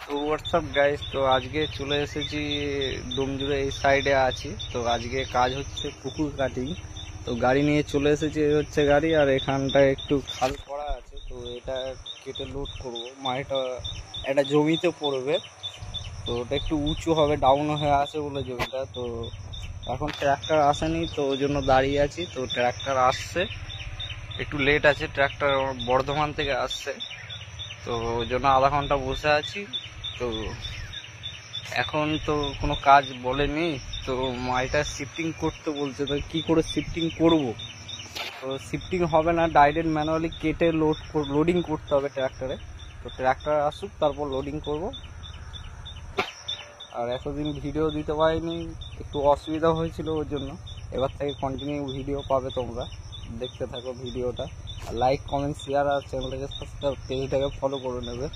তো WhatsApp guys, তো আজকে চলে এসেছি ডোমজুড়ে, এই সাইডে আছি। তো আজকে কাজ হচ্ছে পুকুর কাটিং। তো গাড়ি নিয়ে চলে এসেছি, এই হচ্ছে গাড়ি। আর এখানটায় একটু খাল করা আছে, তো এটা কেটে লোড করব। মাটিটা একটা জমিতে পড়বে, তো ওটা একটু উঁচু হবে, ডাউন হয়ে আছে বলে জমিটা। তো এখন ট্র্যাক্টর আসেনি, তো ওই জন্য দাঁড়িয়ে আছি। তো ট্র্যাক্টর আসছে, একটু লেট আছে। ট্র্যাক্টর বর্ধমান থেকে আসছে, তো ওই জন্য আধা ঘন্টা বসে আছি। তো এখন তো কোনো কাজ বলেনি, তো মালটা শিফটিং করতে বলছে। তো কি করে শিফটিং করব? তো শিফটিং হবে না, ডাইরেক্ট ম্যানুয়ালি কেটে লোডিং করতে হবে ট্র্যাক্টরে। তো ট্র্যাক্টর আসুক, তারপর লোডিং করব। আর এতদিন ভিডিও দিতে পারিনি, একটু অসুবিধা হয়েছিল, ওর জন্য। এবার থেকে কন্টিনিউ ভিডিও পাবে তোমরা, দেখতে থাকো ভিডিওটা। লাইক, কমেন্ট, শেয়ার, আর চ্যানেলটাকে সাবস্ক্রাইব, পেজটাকে ফলো করে নেবে।